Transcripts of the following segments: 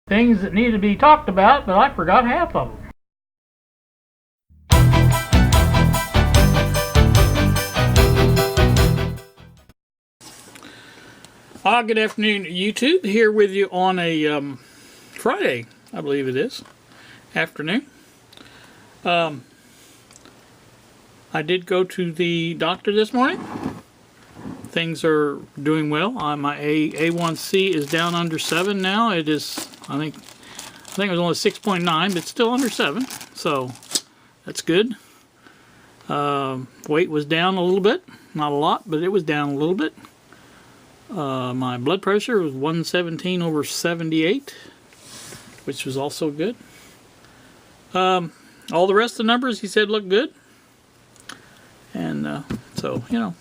Things that need to be talked about, but I forgot half of them. Good afternoon, YouTube. Here with you on a Friday, I believe it is, afternoon. I did go to the doctor this morning. Things are doing well. My A1C is down under 7 now. It is, I think it was only 6.9, but it's still under 7, so that's good. Weight was down a little bit, not a lot, but it was down a little bit. My blood pressure was 117/78, which was also good. All the rest of the numbers, he said, look good. And so, you know,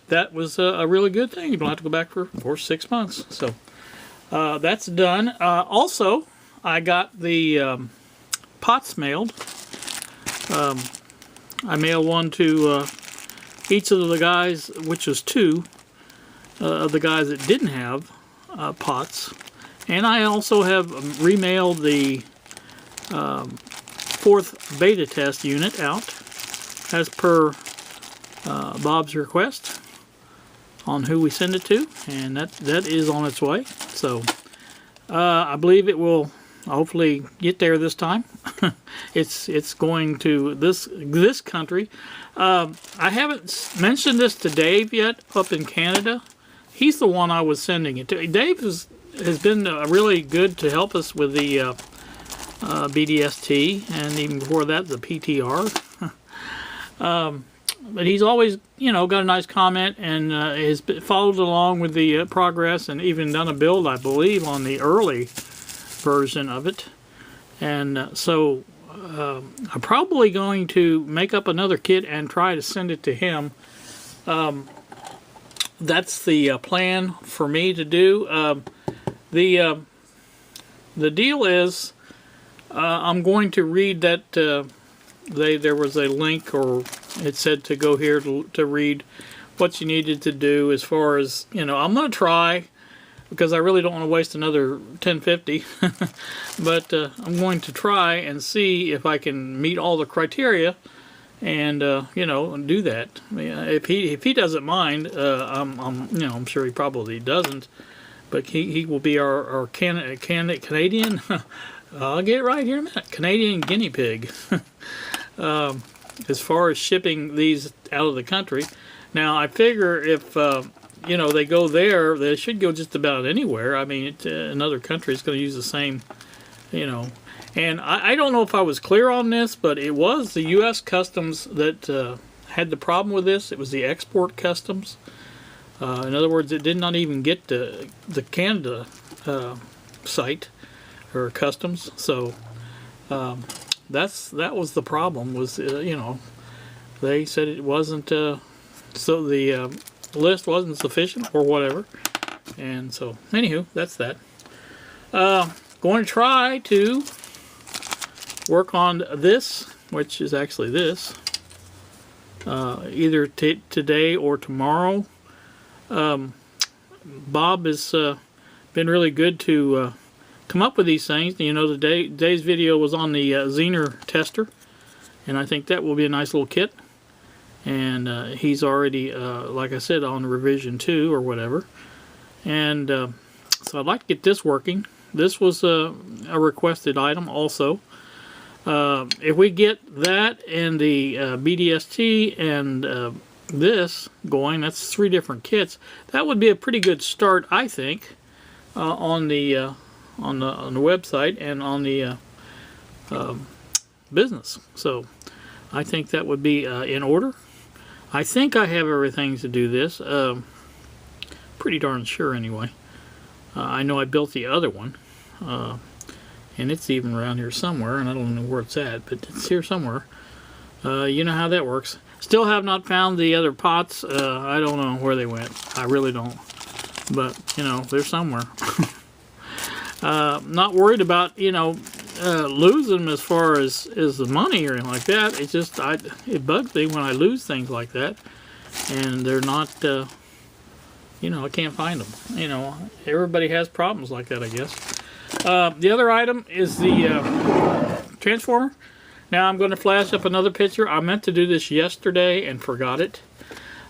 that was a really good thing. You don't have to go back for 6 months. So that's done. Also, I got the pots mailed. I mailed one to each of the guys, which was 2 of the guys that didn't have pots. And I also have remailed the 4th beta test unit out as per Bob's request on who we send it to, and that is on its way. So I believe it will hopefully get there this time. It's going to this country. I haven't mentioned this to Dave yet up in Canada. He's the one I was sending it to. Dave has been really good to help us with the BDST, and even before that the PTR. But he's always, you know, got a nice comment and has followed along with the progress, and even done a build, I believe, on the early version of it. And so I'm probably going to make up another kit and try to send it to him. That's the plan for me to do. The deal is I'm going to read that there was a link, or it said to go here to read what you needed to do as far as, you know, I'm going to try, because I really don't want to waste another 1050, but I'm going to try and see if I can meet all the criteria and you know, do that. I mean, if he doesn't mind, I'm sure he probably doesn't, but he will be our Canadian. I'll get it right here in a minute. Canadian guinea pig. As far as shipping these out of the country. Now I figure if you know, they go there, they should go just about anywhere. I mean, another country is going to use the same, you know. And I don't know if I was clear on this, but it was the U.S. Customs that had the problem with this. It was the export customs. In other words, it did not even get to the Canada site or customs. So that was the problem. Was you know, they said it wasn't so the list wasn't sufficient or whatever. And so anywho, that's that. Going to try to work on this, which is actually this, either today or tomorrow. Bob has been really good to come up with these things. You know, today's video was on the Zener tester, and I think that will be a nice little kit. And he's already, like I said, on revision 2 or whatever. And so I'd like to get this working. This was a requested item also. If we get that and the BDST and this going, that's 3 different kits. That would be a pretty good start, I think, on the website and on the business. So I think that would be in order. I think I have everything to do this. Pretty darn sure anyway. I know I built the other one. And it's even around here somewhere, and I don't know where it's at, but it's here somewhere. You know how that works. Still have not found the other pots. I don't know where they went. I really don't. But, you know, they're somewhere. Not worried about, you know, losing them as far as the money or anything like that. It's just, it bugs me when I lose things like that. And they're not, you know, I can't find them. You know, everybody has problems like that, I guess. The other item is the transformer. Now I'm going to flash up another picture. I meant to do this yesterday and forgot it.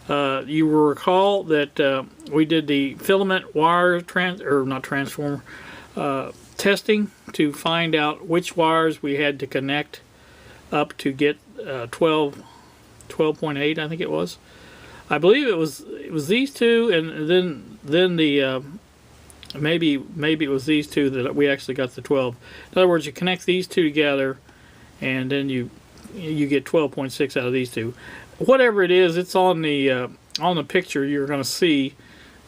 You will recall that we did the filament wire transformer testing to find out which wires we had to connect up to get 12.8, I think it was. I believe it was these two, and then the maybe it was these two that we actually got the 12. In other words, you connect these two together, and then you get 12.6 out of these two. Whatever it is, it's on the picture you're going to see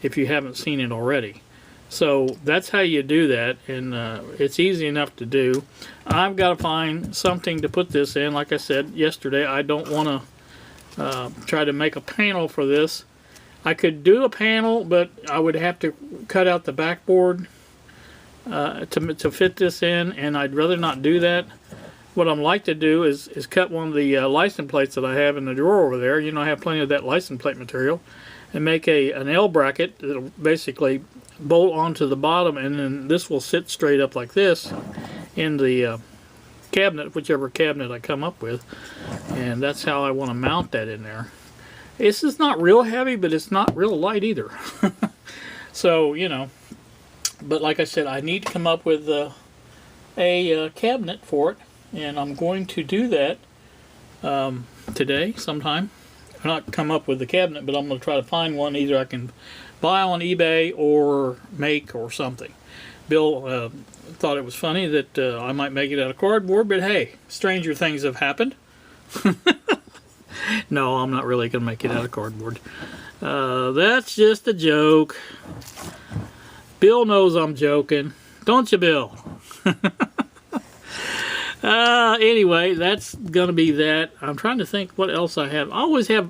if you haven't seen it already. So that's how you do that, and it's easy enough to do. I've got to find something to put this in. Like I said yesterday, I don't want to try to make a panel for this. I could do a panel, but I would have to cut out the backboard to fit this in, and I'd rather not do that. What I'd like to do is cut one of the license plates that I have in the drawer over there. You know, I have plenty of that license plate material, and make an L bracket that'll basically bolt onto the bottom, and then this will sit straight up like this in the cabinet, whichever cabinet I come up with, and that's how I want to mount that in there. This is not real heavy, but it's not real light either. So, you know, but like I said, I need to come up with a cabinet for it, and I'm going to do that today sometime. Not come up with the cabinet, but I'm going to try to find one either I can buy on eBay or make or something. Bill thought it was funny that I might make it out of cardboard, but hey, stranger things have happened. No, I'm not really going to make it out of cardboard. That's just a joke. Bill knows I'm joking. Don't you, Bill? Anyway, that's going to be that. I'm trying to think what else I have. I always have,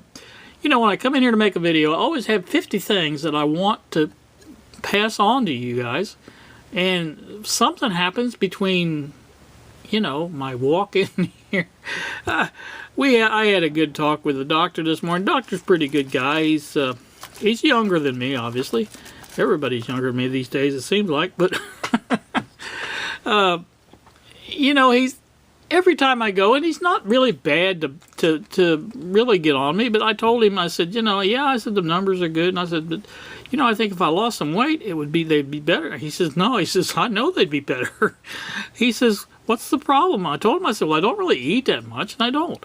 you know, when I come in here to make a video, I always have 50 things that I want to pass on to you guys. And something happens between, you know, my walk in here. I had a good talk with the doctor this morning. Doctor's a pretty good guy. He's younger than me, obviously. Everybody's younger than me these days, it seems like. But, you know, every time I go, and he's not really bad to really get on me, but I told him, I said, you know, yeah, I said, the numbers are good, and I said, but, you know, I think if I lost some weight, they'd be better. He says, no, he says, I know they'd be better. He says, what's the problem? I told him, I said, well, I don't really eat that much, and I don't.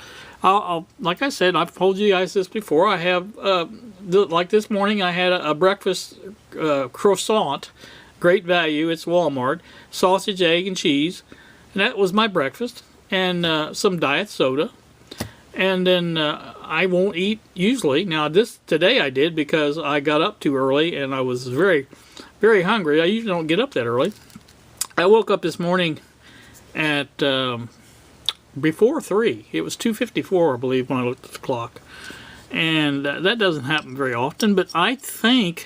Like I said, I've told you guys this before, I have, like this morning, I had a breakfast croissant, great value, it's Walmart, sausage, egg, and cheese, and that was my breakfast. And some diet soda, and then I won't eat usually. Now today I did because I got up too early and I was very, very hungry. I usually don't get up that early. I woke up this morning at before 3. It was 2:54, I believe, when I looked at the clock, and that doesn't happen very often. But I think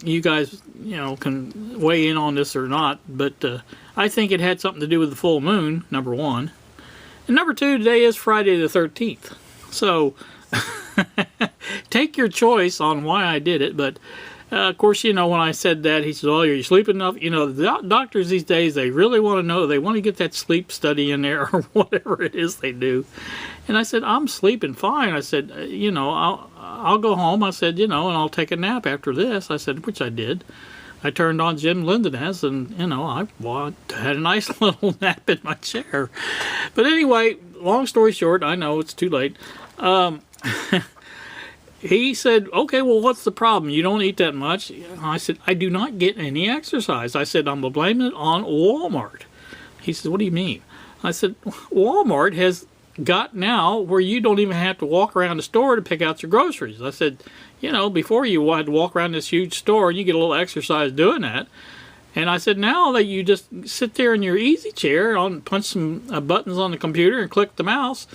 you guys, you know, can weigh in on this or not, but I think it had something to do with the full moon, number one. And number two, today is Friday the 13th. So, take your choice on why I did it, but of course, you know, when I said that, he said, oh, are you sleeping enough? You know, the doctors these days, they really want to know, they want to get that sleep study in there, or whatever it is they do. And I said, I'm sleeping fine. I said, you know, I'll go home. I said, you know, and I'll take a nap after this. I said, which I did. I turned on Jim Lindenez, and, you know, I had a nice little nap in my chair. But anyway, long story short, I know it's too late. He said, okay, well, what's the problem? You don't eat that much. I said, I do not get any exercise. I said, I'm blaming it on Walmart. He said, what do you mean? I said, Walmart has got now where you don't even have to walk around the store to pick out your groceries. I said, you know, before you had to walk around this huge store and you get a little exercise doing that. And I said, now that you just sit there in your easy chair, punch some buttons on the computer and click the mouse,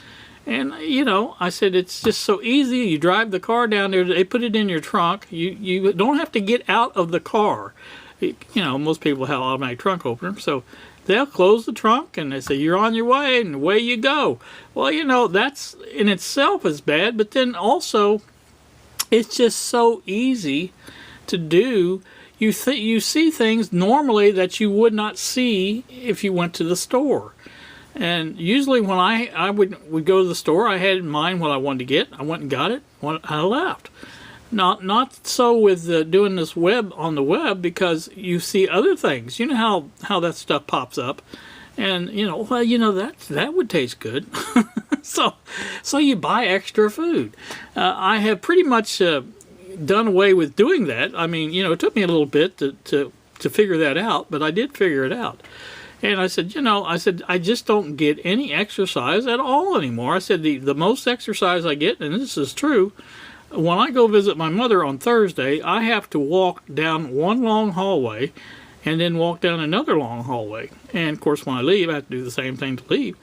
and, you know, I said, it's just so easy. You drive the car down there, they put it in your trunk. You don't have to get out of the car. You know, most people have automatic trunk opener, so they'll close the trunk and they say, you're on your way, and away you go. Well, you know, that's in itself is bad, but then also it's just so easy to do. you see things normally that you would not see if you went to the store. And usually when I would go to the store, I had in mind what I wanted to get. I went and got it. I left. Not so with doing this on the web, because you see other things. You know how that stuff pops up, and that would taste good. so you buy extra food. I have pretty much done away with doing that. I mean, it took me a little bit to figure that out, but I did figure it out. And I said, I just don't get any exercise at all anymore. I said the most exercise I get, and this is true, when I go visit my mother on Thursday, I have to walk down one long hallway and then walk down another long hallway. And of course, when I leave, I have to do the same thing to leave.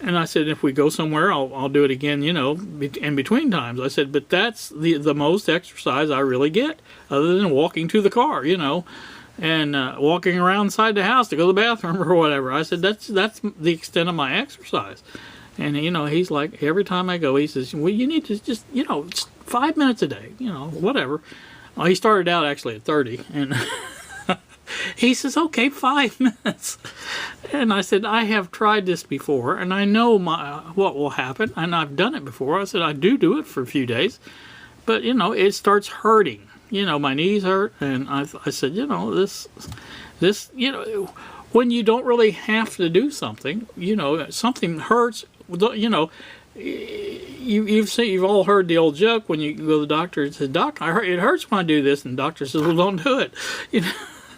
And I said, if we go somewhere, I'll do it again, in between times. I said, but that's the most exercise I really get, other than walking to the car, and walking around inside the house to go to the bathroom or whatever. I said, that's the extent of my exercise. And he's like, every time I go, he says, well, you need to just 5 minutes a day, whatever. Well, he started out actually at 30, and he says, okay, 5 minutes. And I said, I have tried this before, and I know what will happen, and I've done it before. I said, I do it for a few days, but it starts hurting. My knees hurt, and I said, this, when you don't really have to do something, something hurts, you've all heard the old joke when you go to the doctor and say, Doc, it hurts when I do this, and the doctor says, well, don't do it.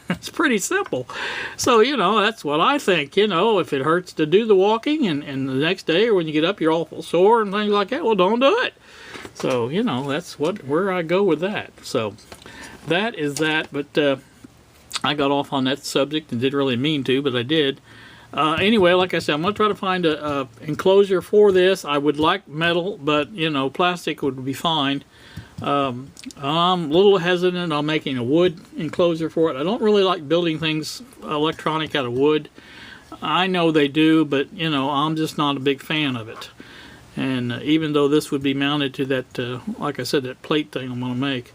It's pretty simple. So, that's what I think. If it hurts to do the walking, and the next day or when you get up you're awful sore and things like that, well, don't do it. So, that's where I go with that. So, that is that. But I got off on that subject and didn't really mean to, but I did. Anyway, like I said, I'm going to try to find a enclosure for this. I would like metal, but, plastic would be fine. I'm a little hesitant on making a wood enclosure for it. I don't really like building things electronic out of wood. I know they do, but, I'm just not a big fan of it. And even though this would be mounted to that, like I said, that plate thing I'm going to make.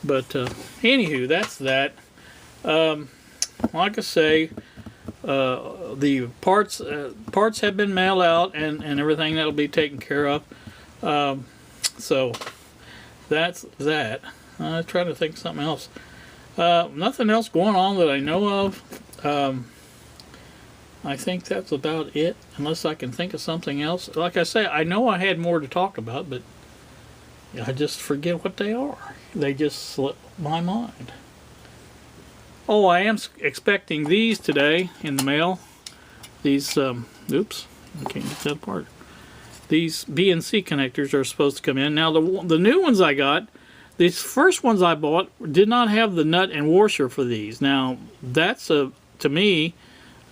But anywho, that's that. Like I say, the parts have been mailed out and everything that'll be taken care of. So that's that. I'm trying to think of something else. Nothing else going on that I know of. I think that's about it, unless I can think of something else. Like I say, I know I had more to talk about, but I just forget what they are. They just slip my mind. Oh, I am expecting these today in the mail. These, oops, I can't get that apart. These BNC connectors are supposed to come in. Now, the new ones I got, these first ones I bought did not have the nut and washer for these. Now, that's, to me,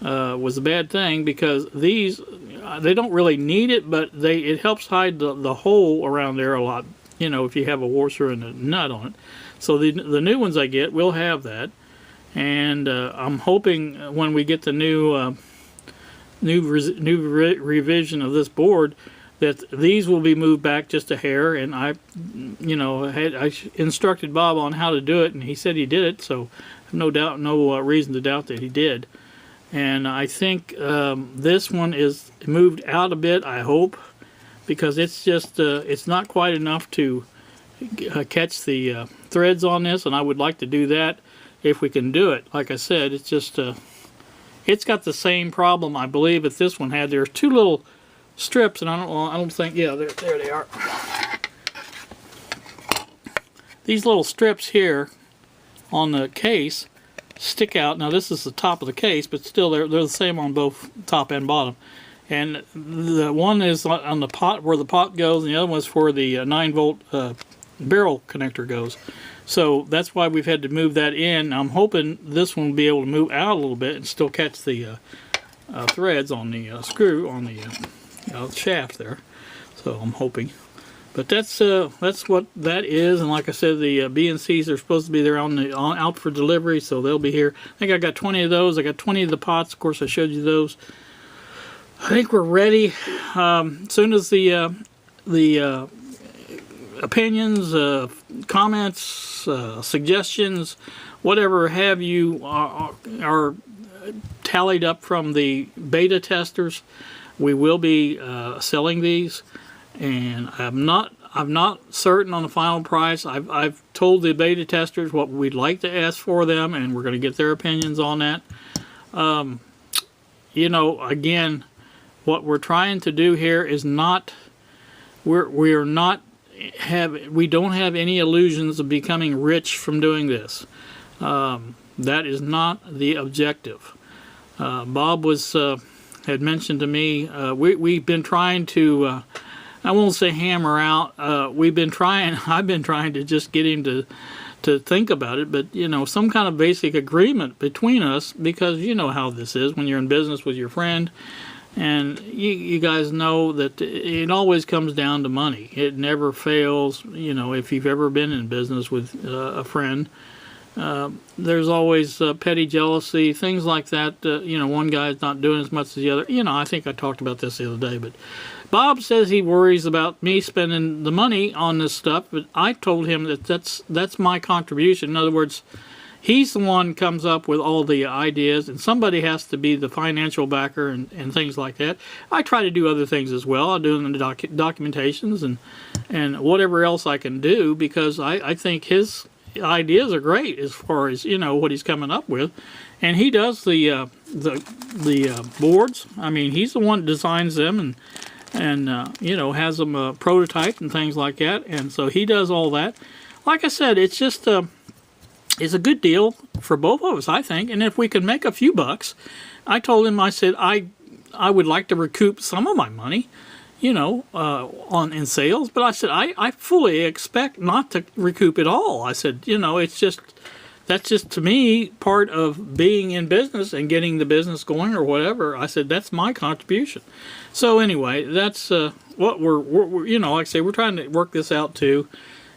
was a bad thing, because these, they don't really need it, but it helps hide the hole around there a lot, if you have a washer and a nut on it. So the new ones I get will have that. And I'm hoping when we get the new revision of this board, that these will be moved back just a hair. And I instructed Bob on how to do it, and he said he did it. So no reason to doubt that he did. And I think this one is moved out a bit, I hope, because it's just it's not quite enough to catch the threads on this, and I would like to do that if we can do it. Like I said, it's just it's got the same problem, I believe, that this one had. There's two little strips, and I don't think, yeah, there they are. These little strips here on the case stick out. Now this is the top of the case, but still they're the same on both top and bottom. And the one is on the pot, where the pot goes, and the other one is where the 9-volt barrel connector goes. So that's why we've had to move that in. I'm hoping this one will be able to move out a little bit and still catch the threads on the screw on the shaft there. So I'm hoping. But that's what that is. And like I said, the BNCs are supposed to be there out for delivery, so they'll be here. I think I got 20 of those. I got 20 of the pots. Of course, I showed you those. I think we're ready. As soon as the opinions, comments, suggestions, whatever have you are tallied up from the beta testers. We will be selling these, and I'm not certain on the final price. I've told the beta testers what we'd like to ask for them, and we're going to get their opinions on that. You know, again, what we're trying to do here is not, we don't have any illusions of becoming rich from doing this. That is not the objective. Bob had mentioned to me, we've been trying to, I won't say hammer out, I've been trying to just get him to think about it, but you know, some kind of basic agreement between us, because you know how this is when you're in business with your friend, and you guys know that it always comes down to money. It never fails. You know, if you've ever been in business with a friend, there's always petty jealousy, things like that. You know, one guy's not doing as much as the other. You know, I think I talked about this the other day, but Bob says he worries about me spending the money on this stuff, but I told him that that's my contribution. In other words, he's the one who comes up with all the ideas, and somebody has to be the financial backer and things like that. I try to do other things as well. I do the documentations and whatever else I can do, because I think his ideas are great as far as, you know, what he's coming up with. And he does the boards. I mean, he's the one that designs them and you know, has them prototyped and things like that, and so he does all that. Like I said, it's just it's a good deal for both of us, I think. And if we can make a few bucks, I told him, I said I would like to recoup some of my money, you know, in sales, but I said I fully expect not to recoup it all. I said, you know, it's just, that's just, to me, part of being in business and getting the business going or whatever. I said, that's my contribution. So anyway, that's what we're, you know, like I say, we're trying to work this out too.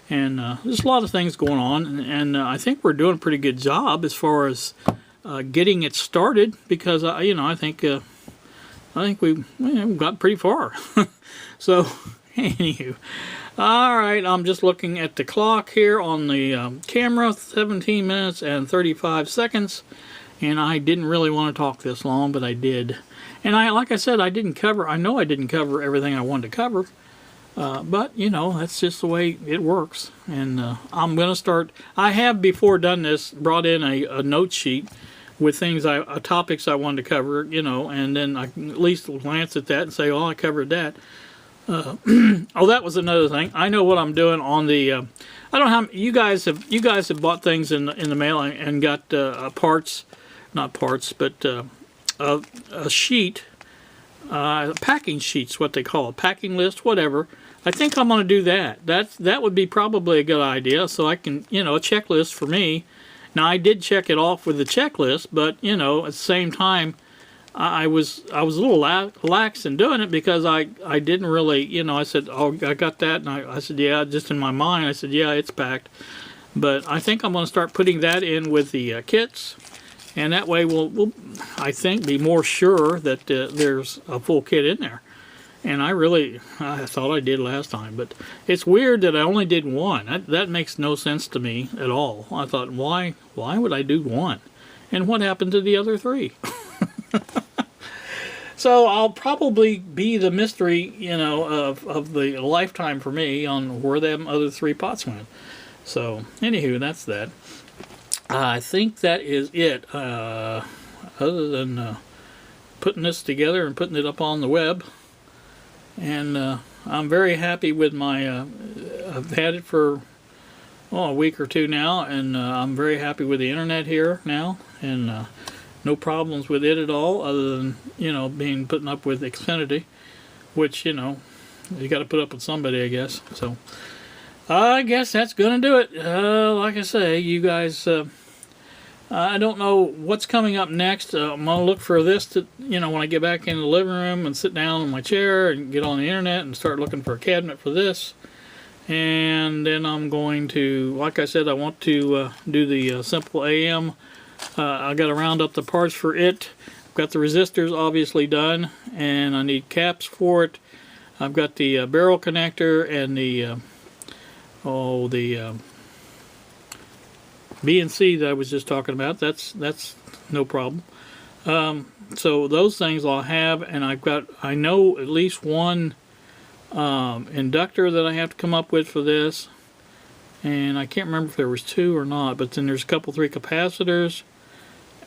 And there's a lot of things going on. And I think we're doing a pretty good job as far as getting it started, because, you know, I think we've got pretty far. So, anywho. All right, I'm just looking at the clock here on the camera, 17 minutes and 35 seconds, and I didn't really want to talk this long, but I did. And like I said, I know I didn't cover everything I wanted to cover, but, you know, that's just the way it works. And I'm going to start, I have before done this, brought in a note sheet with things, topics I wanted to cover, you know, and then I can at least glance at that and say, oh, I covered that. Oh, that was another thing. I know what I'm doing on the. I don't know how you guys have bought things in the mail and got parts, not parts, but a sheet, packing sheets, what they call it, packing list, whatever. I think I'm going to do that. That would be probably a good idea, so I can, you know, a checklist for me. Now I did check it off with the checklist, but you know, at the same time, I was a little lax in doing it, because I didn't really, you know, I said, oh, I got that, and I said, yeah, just in my mind, I said, yeah, it's packed. But I think I'm going to start putting that in with the kits, and that way we'll I think, be more sure that there's a full kit in there. And I thought I did last time, but it's weird that I only did one. That makes no sense to me at all. I thought, why would I do one? And what happened to the other three? So I'll probably be the mystery, you know, of the lifetime for me on where them other three pots went. So, anywho, that's that. I think that is it. Other than putting this together and putting it up on the web. And I'm very happy with my, I've had it for a week or two now, and I'm very happy with the internet here now, and no problems with it at all, other than, you know, putting up with Xfinity, which, you know, you got to put up with somebody, I guess. So I guess that's gonna do it. Like I say, you guys, I don't know what's coming up next. I'm gonna look for this to, you know, when I get back in the living room and sit down in my chair and get on the internet and start looking for a cabinet for this. And then I'm going to, like I said, I want to do the simple AM. I got to round up the parts for it. I've got the resistors obviously done, and I need caps for it. I've got the barrel connector and the B and C that I was just talking about, that's no problem. So those things I'll have, and I know at least one inductor that I have to come up with for this, and I can't remember if there was 2 or not, but then there's a couple 3 capacitors,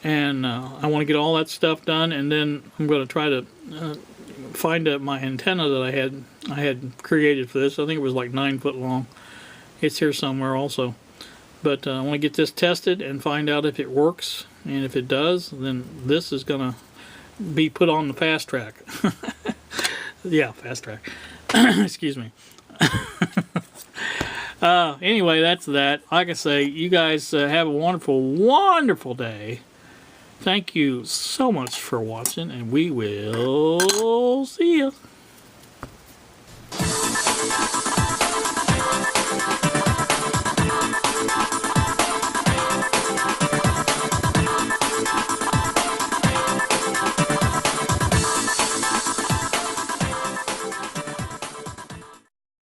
and I want to get all that stuff done, and then I'm going to try to find my antenna that I had created for this. I think it was like 9 foot long. It's here somewhere also. But I want to get this tested and find out if it works, and if it does, then this is going to be put on the fast track. Yeah, fast track. Excuse me. Anyway, that's that. Like I say, you guys have a wonderful, wonderful day. Thank you so much for watching, and we will see you.